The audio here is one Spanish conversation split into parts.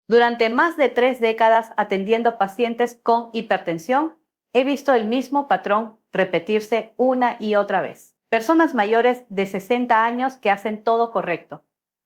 Durante más de 3 décadas atendiendo pacientes con hipertensión, he visto el mismo patrón repetirse una y otra vez. Personas mayores de 60 años que hacen todo correcto.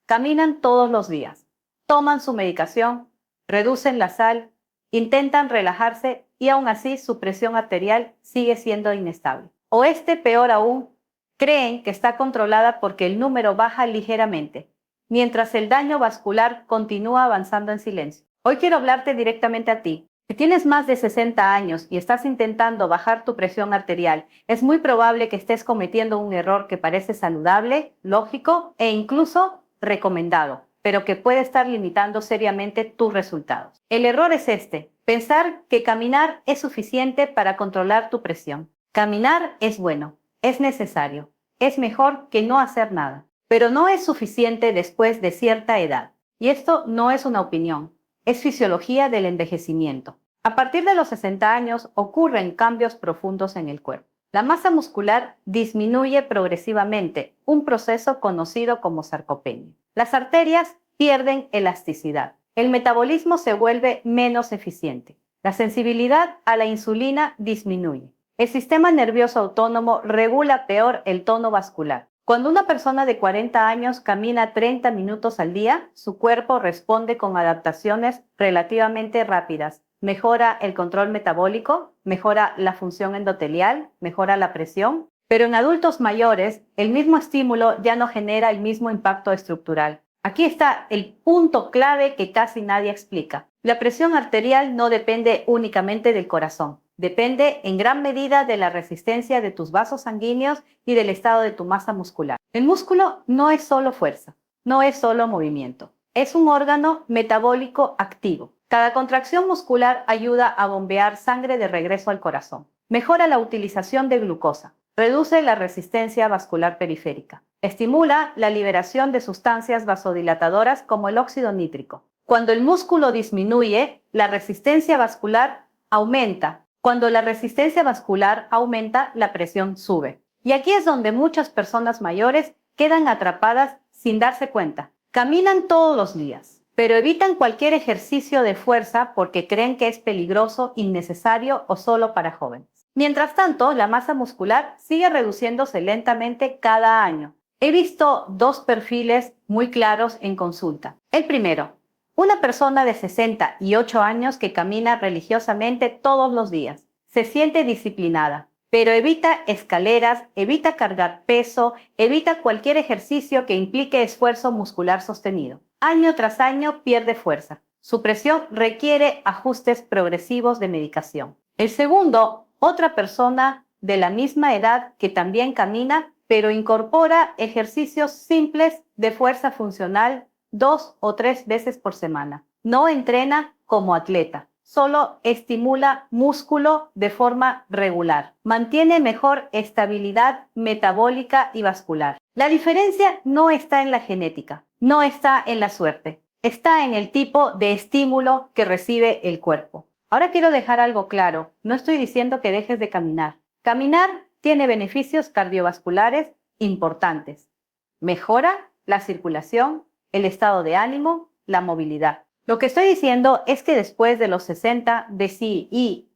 Caminan todos los días, toman su medicación, reducen la sal, intentan relajarse y aún así su presión arterial sigue siendo inestable. O peor aún, creen que está controlada porque el número baja ligeramente, mientras el daño vascular continúa avanzando en silencio. Hoy quiero hablarte directamente a ti. Si tienes más de 60 años y estás intentando bajar tu presión arterial, es muy probable que estés cometiendo un error que parece saludable, lógico e incluso recomendado, pero que puede estar limitando seriamente tus resultados. El error es pensar que caminar es suficiente para controlar tu presión. Caminar es bueno, es necesario, es mejor que no hacer nada, pero no es suficiente después de cierta edad. Y esto no es una opinión, es fisiología del envejecimiento. A partir de los 60 años ocurren cambios profundos en el cuerpo. La masa muscular disminuye progresivamente, un proceso conocido como sarcopenia. Las arterias pierden elasticidad. El metabolismo se vuelve menos eficiente. La sensibilidad a la insulina disminuye. El sistema nervioso autónomo regula peor el tono vascular. Cuando una persona de 40 años camina 30 minutos al día, su cuerpo responde con adaptaciones relativamente rápidas. Mejora el control metabólico, mejora la función endotelial, mejora la presión. Pero en adultos mayores, el mismo estímulo ya no genera el mismo impacto estructural. Aquí está el punto clave que casi nadie explica. La presión arterial no depende únicamente del corazón. Depende en gran medida de la resistencia de tus vasos sanguíneos y del estado de tu masa muscular. El músculo no es solo fuerza, no es solo movimiento. Es un órgano metabólico activo. Cada contracción muscular ayuda a bombear sangre de regreso al corazón. Mejora la utilización de glucosa. Reduce la resistencia vascular periférica. Estimula la liberación de sustancias vasodilatadoras como el óxido nítrico. Cuando el músculo disminuye, la resistencia vascular aumenta. Cuando la resistencia vascular aumenta, la presión sube. Y aquí es donde muchas personas mayores quedan atrapadas sin darse cuenta. Caminan todos los días, pero evitan cualquier ejercicio de fuerza porque creen que es peligroso, innecesario o solo para jóvenes. Mientras tanto, la masa muscular sigue reduciéndose lentamente cada año. He visto dos perfiles muy claros en consulta. El primero, una persona de 68 años que camina religiosamente todos los días. Se siente disciplinada, pero evita escaleras, evita cargar peso, evita cualquier ejercicio que implique esfuerzo muscular sostenido. Año tras año pierde fuerza. Su presión requiere ajustes progresivos de medicación. El segundo, otra persona de la misma edad que también camina, pero incorpora ejercicios simples de fuerza funcional 2 o 3 veces por semana. No entrena como atleta, solo estimula músculo de forma regular. Mantiene mejor estabilidad metabólica y vascular. La diferencia no está en la genética, no está en la suerte, está en el tipo de estímulo que recibe el cuerpo. Ahora quiero dejar algo claro, no estoy diciendo que dejes de caminar. Caminar tiene beneficios cardiovasculares importantes. Mejora la circulación, el estado de ánimo, la movilidad. Lo que estoy diciendo es que después de los 60 y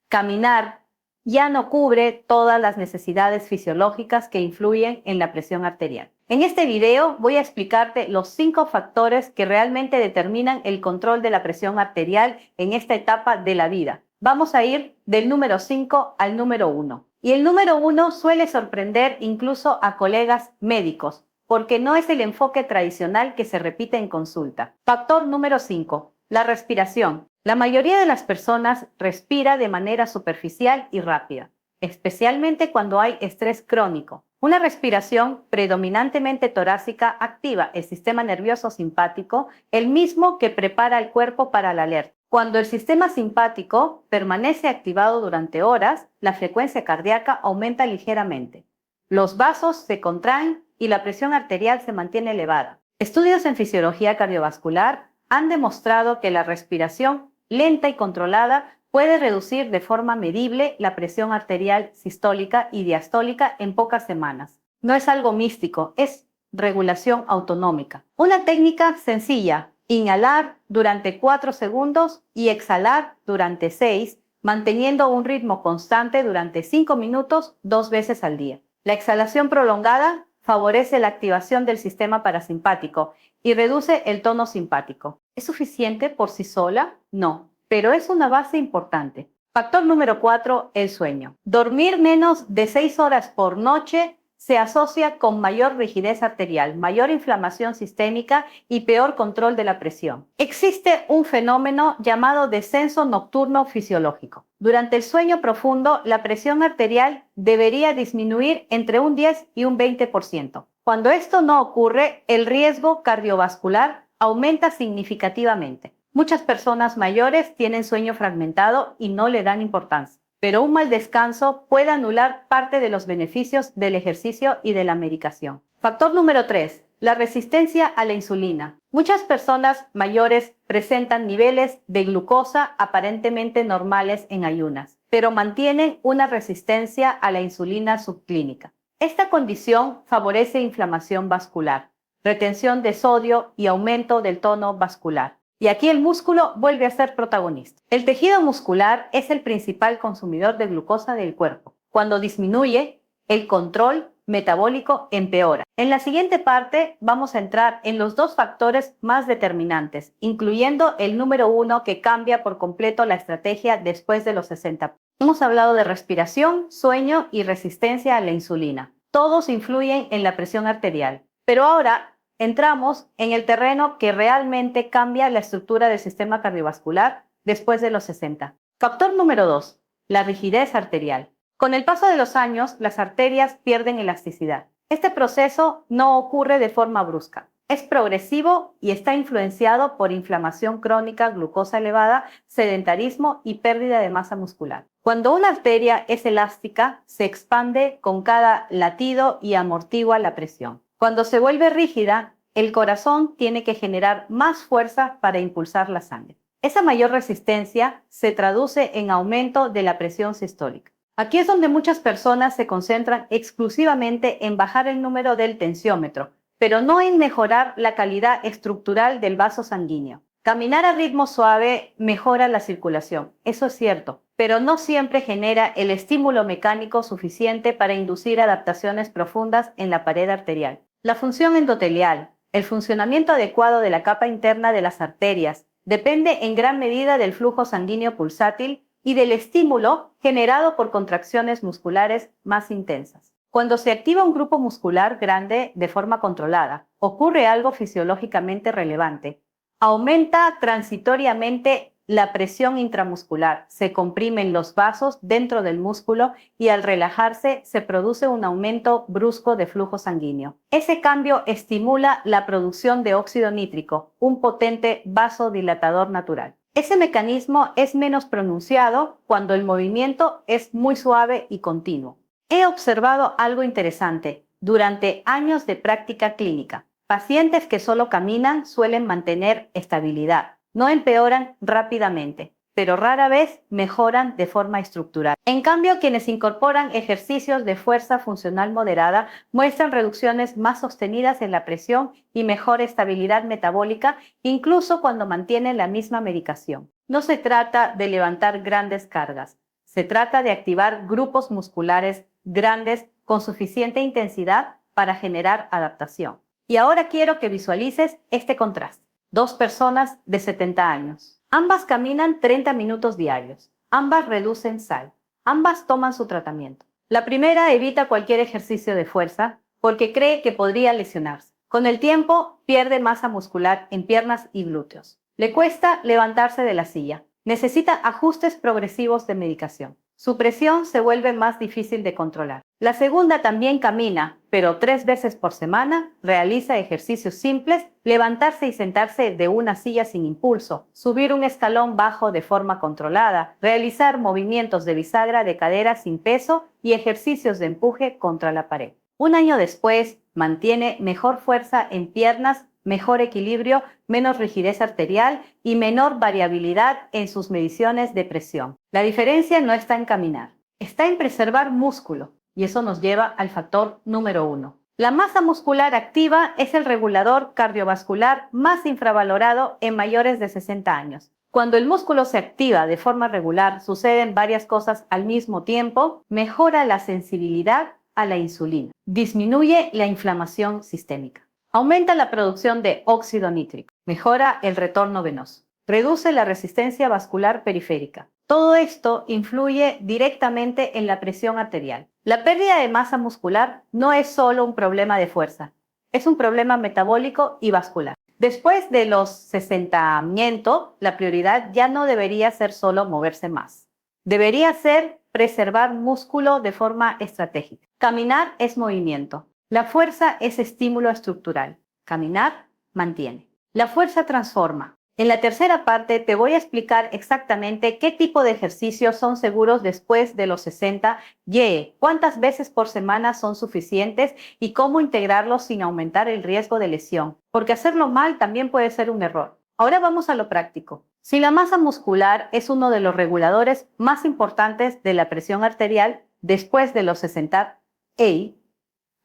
caminar ya no cubre todas las necesidades fisiológicas que influyen en la presión arterial. En este video voy a explicarte los 5 factores que realmente determinan el control de la presión arterial en esta etapa de la vida. Vamos a ir del número 5 al número 1. Y el número 1 suele sorprender incluso a colegas médicos, porque no es el enfoque tradicional que se repite en consulta. Factor número 5, la respiración. La mayoría de las personas respira de manera superficial y rápida, especialmente cuando hay estrés crónico. Una respiración predominantemente torácica activa el sistema nervioso simpático, el mismo que prepara el cuerpo para la alerta. Cuando el sistema simpático permanece activado durante horas, la frecuencia cardíaca aumenta ligeramente. Los vasos se contraen y la presión arterial se mantiene elevada. Estudios en fisiología cardiovascular han demostrado que la respiración lenta y controlada puede reducir de forma medible la presión arterial sistólica y diastólica en pocas semanas. No es algo místico, es regulación autonómica. Una técnica sencilla, Inhalar durante 4 segundos y exhalar durante 6, manteniendo un ritmo constante durante 5 minutos 2 veces al día. La exhalación prolongada favorece la activación del sistema parasimpático y reduce el tono simpático. ¿Es suficiente por sí sola? No, pero es una base importante. Factor número 4, el sueño. Dormir menos de 6 horas por noche se asocia con mayor rigidez arterial, mayor inflamación sistémica y peor control de la presión. Existe un fenómeno llamado descenso nocturno fisiológico. Durante el sueño profundo, la presión arterial debería disminuir entre un 10 y un 20%. Cuando esto no ocurre, el riesgo cardiovascular aumenta significativamente. Muchas personas mayores tienen sueño fragmentado y no le dan importancia, pero un mal descanso puede anular parte de los beneficios del ejercicio y de la medicación. Factor número 3. La resistencia a la insulina. Muchas personas mayores presentan niveles de glucosa aparentemente normales en ayunas, pero mantienen una resistencia a la insulina subclínica. Esta condición favorece inflamación vascular, retención de sodio y aumento del tono vascular. Y aquí el músculo vuelve a ser protagonista. El tejido muscular es el principal consumidor de glucosa del cuerpo. Cuando disminuye, el control metabólico empeora. En la siguiente parte vamos a entrar en los dos factores más determinantes, incluyendo el número 1 que cambia por completo la estrategia después de los 60. Hemos hablado de respiración, sueño y resistencia a la insulina. Todos influyen en la presión arterial. Pero ahora entramos en el terreno que realmente cambia la estructura del sistema cardiovascular después de los 60. Factor número 2, la rigidez arterial. Con el paso de los años, las arterias pierden elasticidad. Este proceso no ocurre de forma brusca. Es progresivo y está influenciado por inflamación crónica, glucosa elevada, sedentarismo y pérdida de masa muscular. Cuando una arteria es elástica, se expande con cada latido y amortigua la presión. Cuando se vuelve rígida, el corazón tiene que generar más fuerza para impulsar la sangre. Esa mayor resistencia se traduce en aumento de la presión sistólica. Aquí es donde muchas personas se concentran exclusivamente en bajar el número del tensiómetro, pero no en mejorar la calidad estructural del vaso sanguíneo. Caminar a ritmo suave mejora la circulación, eso es cierto, pero no siempre genera el estímulo mecánico suficiente para inducir adaptaciones profundas en la pared arterial. La función endotelial, el funcionamiento adecuado de la capa interna de las arterias, depende en gran medida del flujo sanguíneo pulsátil y del estímulo generado por contracciones musculares más intensas. Cuando se activa un grupo muscular grande de forma controlada, ocurre algo fisiológicamente relevante. Aumenta transitoriamente la presión intramuscular, se comprimen los vasos dentro del músculo y al relajarse se produce un aumento brusco de flujo sanguíneo. Ese cambio estimula la producción de óxido nítrico, un potente vasodilatador natural. Ese mecanismo es menos pronunciado cuando el movimiento es muy suave y continuo. He observado algo interesante durante años de práctica clínica. Pacientes que solo caminan suelen mantener estabilidad. No empeoran rápidamente, pero rara vez mejoran de forma estructural. En cambio, quienes incorporan ejercicios de fuerza funcional moderada muestran reducciones más sostenidas en la presión y mejor estabilidad metabólica, incluso cuando mantienen la misma medicación. No se trata de levantar grandes cargas, se trata de activar grupos musculares grandes con suficiente intensidad para generar adaptación. Y ahora quiero que visualices este contraste. Dos personas de 70 años. Ambas caminan 30 minutos diarios. Ambas reducen sal. Ambas toman su tratamiento. La primera evita cualquier ejercicio de fuerza porque cree que podría lesionarse. Con el tiempo, pierde masa muscular en piernas y glúteos. Le cuesta levantarse de la silla. Necesita ajustes progresivos de medicación. Su presión se vuelve más difícil de controlar. La segunda también camina, pero 3 veces por semana, realiza ejercicios simples, levantarse y sentarse de una silla sin impulso, subir un escalón bajo de forma controlada, realizar movimientos de bisagra de cadera sin peso y ejercicios de empuje contra la pared. Un año después, mantiene mejor fuerza en piernas, mejor equilibrio, menos rigidez arterial y menor variabilidad en sus mediciones de presión. La diferencia no está en caminar, está en preservar músculo y eso nos lleva al factor número 1, La masa muscular activa es el regulador cardiovascular más infravalorado en mayores de 60 años. Cuando el músculo se activa de forma regular, suceden varias cosas al mismo tiempo. Mejora la sensibilidad a la insulina, disminuye la inflamación sistémica, aumenta la producción de óxido nítrico, mejora el retorno venoso, reduce la resistencia vascular periférica. Todo esto influye directamente en la presión arterial. La pérdida de masa muscular no es solo un problema de fuerza, es un problema metabólico y vascular. Después de los 60 años, la prioridad ya no debería ser solo moverse más. Debería ser preservar músculo de forma estratégica. Caminar es movimiento. La fuerza es estímulo estructural. Caminar mantiene. La fuerza transforma. En la tercera parte te voy a explicar exactamente qué tipo de ejercicios son seguros después de los 60 y cuántas veces por semana son suficientes y cómo integrarlos sin aumentar el riesgo de lesión, porque hacerlo mal también puede ser un error. Ahora vamos a lo práctico. Si la masa muscular es uno de los reguladores más importantes de la presión arterial después de los 60,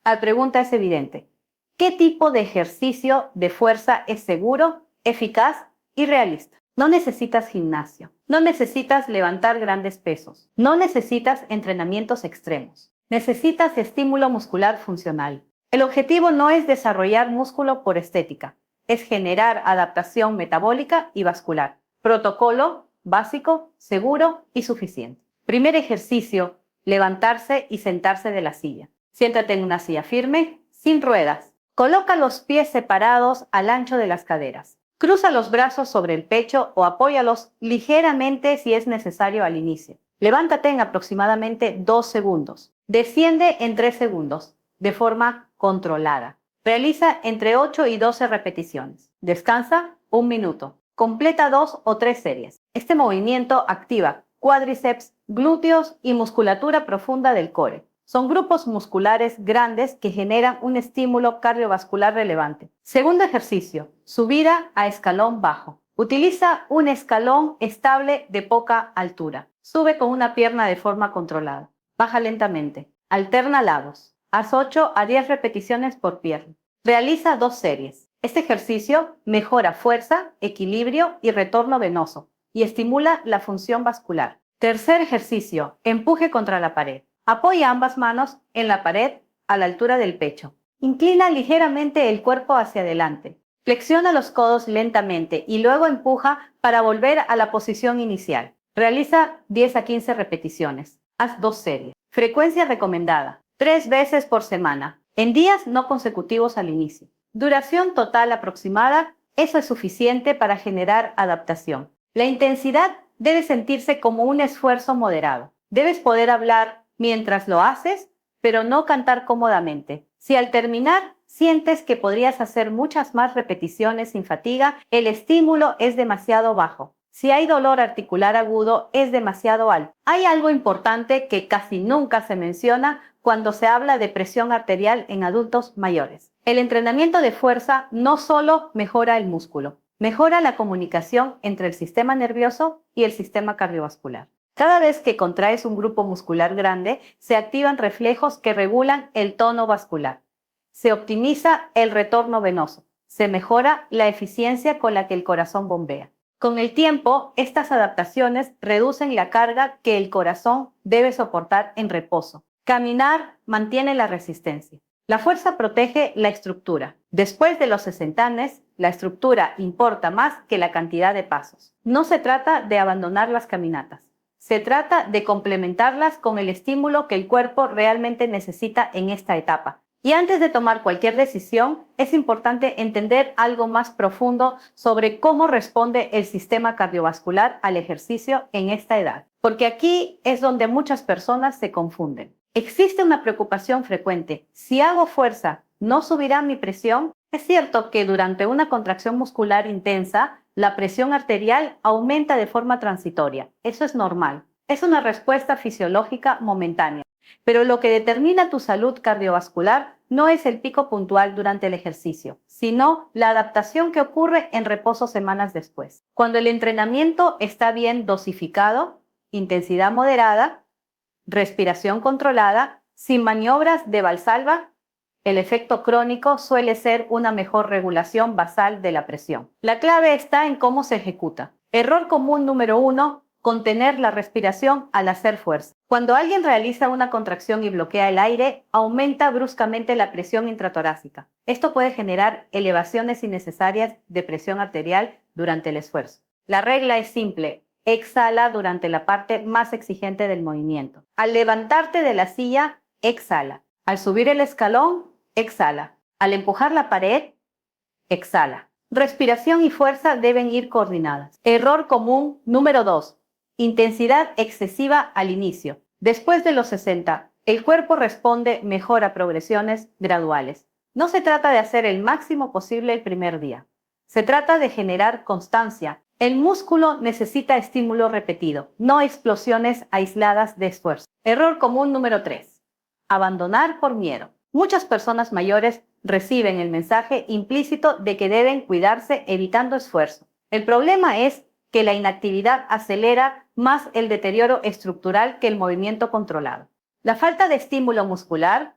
la pregunta es evidente. ¿Qué tipo de ejercicio de fuerza es seguro, eficaz y realista? No necesitas gimnasio, no necesitas levantar grandes pesos, no necesitas entrenamientos extremos, necesitas estímulo muscular funcional. El objetivo no es desarrollar músculo por estética, es generar adaptación metabólica y vascular. Protocolo básico, seguro y suficiente. Primer ejercicio, levantarse y sentarse de la silla. Siéntate en una silla firme, sin ruedas. Coloca los pies separados al ancho de las caderas. Cruza los brazos sobre el pecho o apóyalos ligeramente si es necesario al inicio. Levántate en aproximadamente 2 segundos. Desciende en 3 segundos, de forma controlada. Realiza entre 8 y 12 repeticiones. Descansa 1 minuto. Completa 2 o 3 series. Este movimiento activa cuádriceps, glúteos y musculatura profunda del core. Son grupos musculares grandes que generan un estímulo cardiovascular relevante. Segundo ejercicio, subida a escalón bajo. Utiliza un escalón estable de poca altura. Sube con una pierna de forma controlada. Baja lentamente. Alterna lados. Haz 8 a 10 repeticiones por pierna. Realiza 2 series. Este ejercicio mejora fuerza, equilibrio y retorno venoso y estimula la función vascular. Tercer ejercicio, empuje contra la pared. Apoya ambas manos en la pared a la altura del pecho. Inclina ligeramente el cuerpo hacia adelante. Flexiona los codos lentamente y luego empuja para volver a la posición inicial. Realiza 10 a 15 repeticiones. Haz 2 series. Frecuencia recomendada, 3 veces por semana, en días no consecutivos al inicio. Duración total aproximada, eso es suficiente para generar adaptación. La intensidad debe sentirse como un esfuerzo moderado. Debes poder hablar mientras lo haces, pero no cantar cómodamente. Si al terminar sientes que podrías hacer muchas más repeticiones sin fatiga, el estímulo es demasiado bajo. Si hay dolor articular agudo, es demasiado alto. Hay algo importante que casi nunca se menciona cuando se habla de presión arterial en adultos mayores. El entrenamiento de fuerza no solo mejora el músculo, mejora la comunicación entre el sistema nervioso y el sistema cardiovascular. Cada vez que contraes un grupo muscular grande, se activan reflejos que regulan el tono vascular. Se optimiza el retorno venoso. Se mejora la eficiencia con la que el corazón bombea. Con el tiempo, estas adaptaciones reducen la carga que el corazón debe soportar en reposo. Caminar mantiene la resistencia. La fuerza protege la estructura. Después de los 60 años, la estructura importa más que la cantidad de pasos. No se trata de abandonar las caminatas. Se trata de complementarlas con el estímulo que el cuerpo realmente necesita en esta etapa. Y antes de tomar cualquier decisión, es importante entender algo más profundo sobre cómo responde el sistema cardiovascular al ejercicio en esta edad. Porque aquí es donde muchas personas se confunden. Existe una preocupación frecuente. Si hago fuerza, ¿no subirá mi presión? Es cierto que durante una contracción muscular intensa, la presión arterial aumenta de forma transitoria. Eso es normal. Es una respuesta fisiológica momentánea. Pero lo que determina tu salud cardiovascular no es el pico puntual durante el ejercicio, sino la adaptación que ocurre en reposo semanas después. Cuando el entrenamiento está bien dosificado, intensidad moderada, respiración controlada, sin maniobras de Valsalva, El efecto crónico suele ser una mejor regulación basal de la presión. La clave está en cómo se ejecuta. Error común número 1, contener la respiración al hacer fuerza. Cuando alguien realiza una contracción y bloquea el aire, aumenta bruscamente la presión intratorácica. Esto puede generar elevaciones innecesarias de presión arterial durante el esfuerzo. La regla es simple: exhala durante la parte más exigente del movimiento. Al levantarte de la silla, exhala. Al subir el escalón, exhala. Al empujar la pared, exhala. Respiración y fuerza deben ir coordinadas. Error común número 2. Intensidad excesiva al inicio. Después de los 60, el cuerpo responde mejor a progresiones graduales. No se trata de hacer el máximo posible el primer día. Se trata de generar constancia. El músculo necesita estímulo repetido, no explosiones aisladas de esfuerzo. Error común número 3. Abandonar por miedo. Muchas personas mayores reciben el mensaje implícito de que deben cuidarse evitando esfuerzo. El problema es que la inactividad acelera más el deterioro estructural que el movimiento controlado. La falta de estímulo muscular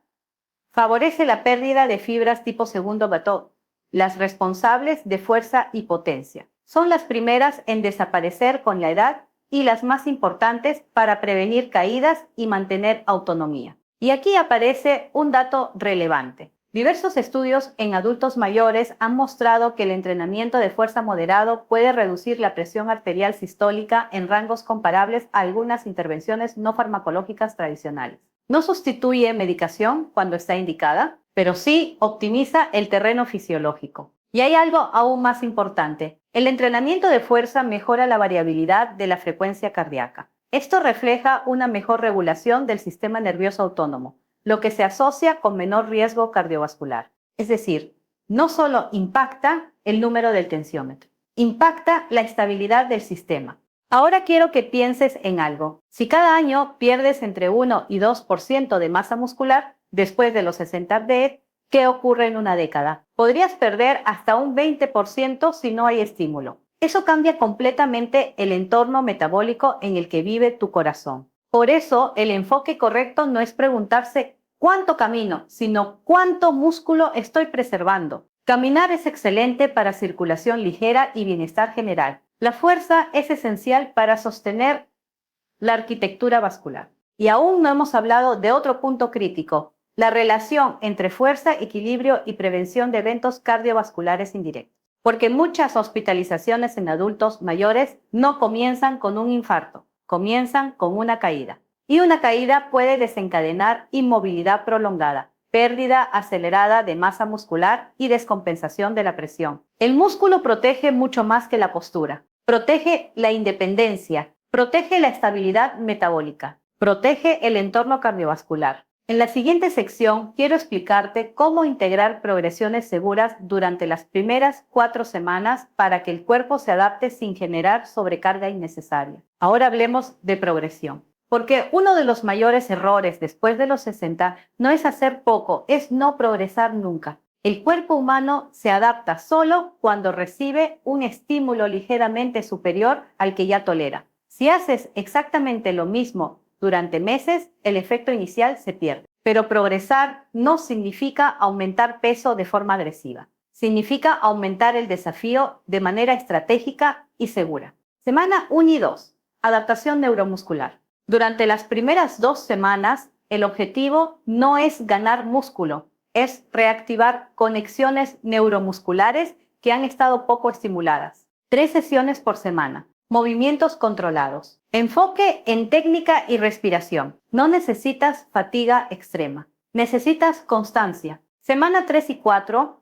favorece la pérdida de fibras tipo segundo Bateau, las responsables de fuerza y potencia. Son las primeras en desaparecer con la edad y las más importantes para prevenir caídas y mantener autonomía. Y aquí aparece un dato relevante. Diversos estudios en adultos mayores han mostrado que el entrenamiento de fuerza moderado puede reducir la presión arterial sistólica en rangos comparables a algunas intervenciones no farmacológicas tradicionales. No sustituye medicación cuando está indicada, pero sí optimiza el terreno fisiológico. Y hay algo aún más importante. El entrenamiento de fuerza mejora la variabilidad de la frecuencia cardíaca. Esto refleja una mejor regulación del sistema nervioso autónomo, lo que se asocia con menor riesgo cardiovascular. Es decir, no solo impacta el número del tensiómetro, impacta la estabilidad del sistema. Ahora quiero que pienses en algo. Si cada año pierdes entre 1 y 2% de masa muscular después de los 60 de, ¿qué ocurre en una década? Podrías perder hasta un 20% si no hay estímulo. Eso cambia completamente el entorno metabólico en el que vive tu corazón. Por eso, el enfoque correcto no es preguntarse cuánto camino, sino cuánto músculo estoy preservando. Caminar es excelente para circulación ligera y bienestar general. La fuerza es esencial para sostener la arquitectura vascular. Y aún no hemos hablado de otro punto crítico: la relación entre fuerza, equilibrio y prevención de eventos cardiovasculares indirectos. Porque muchas hospitalizaciones en adultos mayores no comienzan con un infarto, comienzan con una caída. Y una caída puede desencadenar inmovilidad prolongada, pérdida acelerada de masa muscular y descompensación de la presión. El músculo protege mucho más que la postura. Protege la independencia, protege la estabilidad metabólica, protege el entorno cardiovascular. En la siguiente sección quiero explicarte cómo integrar progresiones seguras durante las primeras 4 semanas para que el cuerpo se adapte sin generar sobrecarga innecesaria. Ahora hablemos de progresión. Porque uno de los mayores errores después de los 60 no es hacer poco, es no progresar nunca. El cuerpo humano se adapta solo cuando recibe un estímulo ligeramente superior al que ya tolera. Si haces exactamente lo mismo durante meses, el efecto inicial se pierde. Pero progresar no significa aumentar peso de forma agresiva. Significa aumentar el desafío de manera estratégica y segura. Semana 1 y 2. Adaptación neuromuscular. Durante las primeras 2 semanas, el objetivo no es ganar músculo, es reactivar conexiones neuromusculares que han estado poco estimuladas. 3 sesiones por semana. Movimientos controlados. Enfoque en técnica y respiración. No necesitas fatiga extrema. Necesitas constancia. Semana 3 y 4,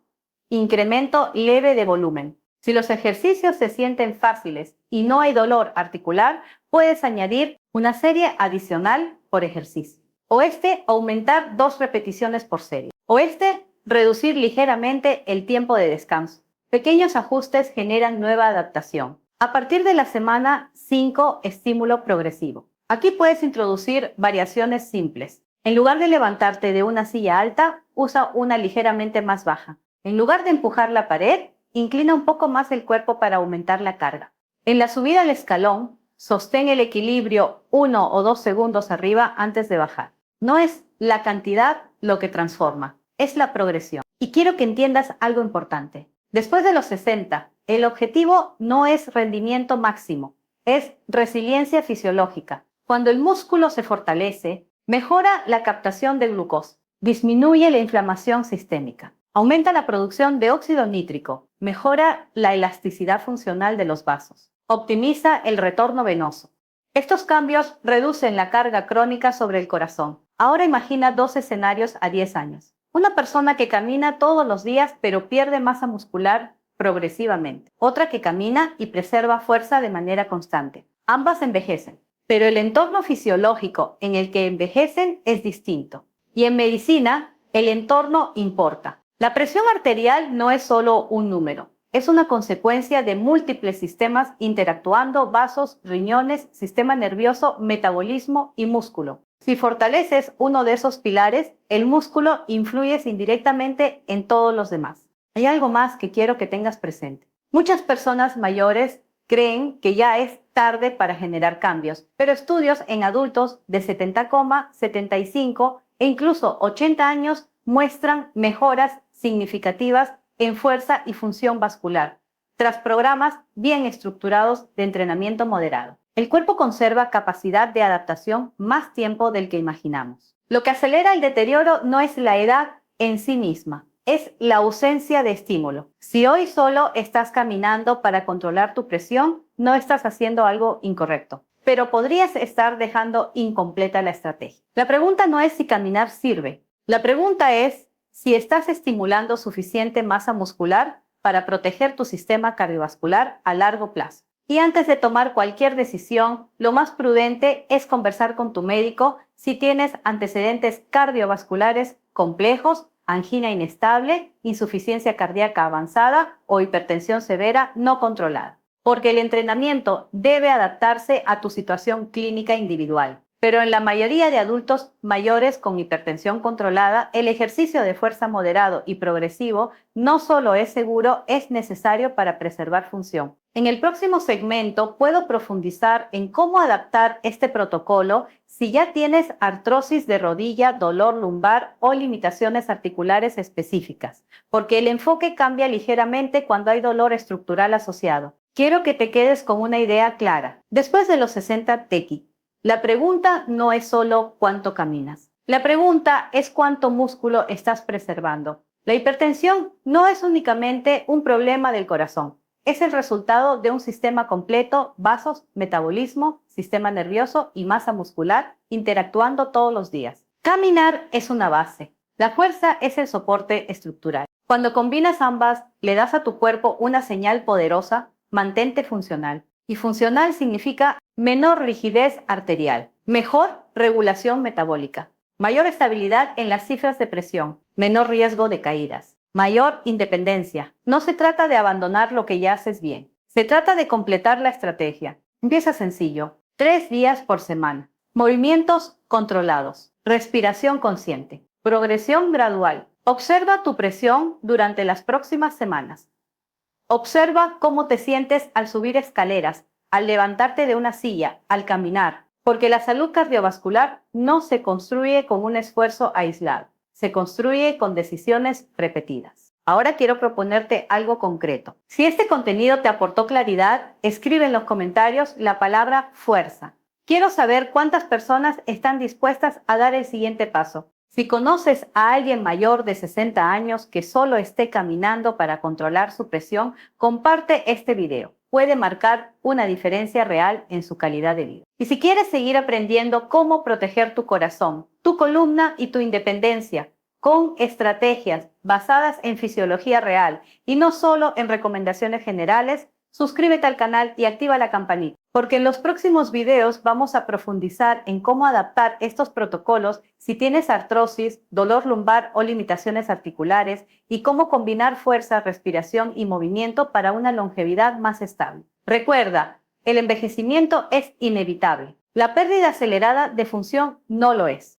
incremento leve de volumen. Si los ejercicios se sienten fáciles y no hay dolor articular, puedes añadir una serie adicional por ejercicio. Aumentar 2 repeticiones por serie. Reducir ligeramente el tiempo de descanso. Pequeños ajustes generan nueva adaptación. A partir de la semana 5, estímulo progresivo. Aquí puedes introducir variaciones simples. En lugar de levantarte de una silla alta, usa una ligeramente más baja. En lugar de empujar la pared, inclina un poco más el cuerpo para aumentar la carga. En la subida al escalón, sostén el equilibrio 1 o 2 segundos arriba antes de bajar. No es la cantidad lo que transforma, es la progresión. Y quiero que entiendas algo importante. Después de los 60, el objetivo no es rendimiento máximo, es resiliencia fisiológica. Cuando el músculo se fortalece, mejora la captación de glucosa, disminuye la inflamación sistémica, aumenta la producción de óxido nítrico, mejora la elasticidad funcional de los vasos, optimiza el retorno venoso. Estos cambios reducen la carga crónica sobre el corazón. Ahora imagina dos escenarios a 10 años. Una persona que camina todos los días pero pierde masa muscular progresivamente. Otra que camina y preserva fuerza de manera constante. Ambas envejecen, pero el entorno fisiológico en el que envejecen es distinto. Y en medicina, el entorno importa. La presión arterial no es solo un número. Es una consecuencia de múltiples sistemas interactuando: vasos, riñones, sistema nervioso, metabolismo y músculo. Si fortaleces uno de esos pilares, el músculo influye indirectamente en todos los demás. Hay algo más que quiero que tengas presente. Muchas personas mayores creen que ya es tarde para generar cambios, pero estudios en adultos de 70, 75 e incluso 80 años muestran mejoras significativas en fuerza y función vascular, tras programas bien estructurados de entrenamiento moderado. El cuerpo conserva capacidad de adaptación más tiempo del que imaginamos. Lo que acelera el deterioro no es la edad en sí misma, es la ausencia de estímulo. Si hoy solo estás caminando para controlar tu presión, no estás haciendo algo incorrecto, pero podrías estar dejando incompleta la estrategia. La pregunta no es si caminar sirve. La pregunta es si estás estimulando suficiente masa muscular para proteger tu sistema cardiovascular a largo plazo. Y antes de tomar cualquier decisión, lo más prudente es conversar con tu médico si tienes antecedentes cardiovasculares complejos, angina inestable, insuficiencia cardíaca avanzada o hipertensión severa no controlada. Porque el entrenamiento debe adaptarse a tu situación clínica individual. Pero en la mayoría de adultos mayores con hipertensión controlada, el ejercicio de fuerza moderado y progresivo no solo es seguro, es necesario para preservar función. En el próximo segmento puedo profundizar en cómo adaptar este protocolo si ya tienes artrosis de rodilla, dolor lumbar o limitaciones articulares específicas, porque el enfoque cambia ligeramente cuando hay dolor estructural asociado. Quiero que te quedes con una idea clara. Después de los 60 TECI, la pregunta no es solo cuánto caminas. La pregunta es cuánto músculo estás preservando. La hipertensión no es únicamente un problema del corazón. Es el resultado de un sistema completo: vasos, metabolismo, sistema nervioso y masa muscular interactuando todos los días. Caminar es una base. La fuerza es el soporte estructural. Cuando combinas ambas, le das a tu cuerpo una señal poderosa: mantente funcional. Y funcional significa menor rigidez arterial, mejor regulación metabólica, mayor estabilidad en las cifras de presión, menor riesgo de caídas, mayor independencia. No se trata de abandonar lo que ya haces bien, se trata de completar la estrategia. Empieza sencillo: 3 días por semana, movimientos controlados, respiración consciente, progresión gradual. Observa tu presión durante las próximas semanas. Observa cómo te sientes al subir escaleras, al levantarte de una silla, al caminar, porque la salud cardiovascular no se construye con un esfuerzo aislado, se construye con decisiones repetidas. Ahora quiero proponerte algo concreto. Si este contenido te aportó claridad, escribe en los comentarios la palabra fuerza. Quiero saber cuántas personas están dispuestas a dar el siguiente paso. Si conoces a alguien mayor de 60 años que solo esté caminando para controlar su presión, comparte este video. Puede marcar una diferencia real en su calidad de vida. Y si quieres seguir aprendiendo cómo proteger tu corazón, tu columna y tu independencia con estrategias basadas en fisiología real y no solo en recomendaciones generales, suscríbete al canal y activa la campanita, porque en los próximos videos vamos a profundizar en cómo adaptar estos protocolos si tienes artrosis, dolor lumbar o limitaciones articulares, y cómo combinar fuerza, respiración y movimiento para una longevidad más estable. Recuerda, el envejecimiento es inevitable. La pérdida acelerada de función no lo es.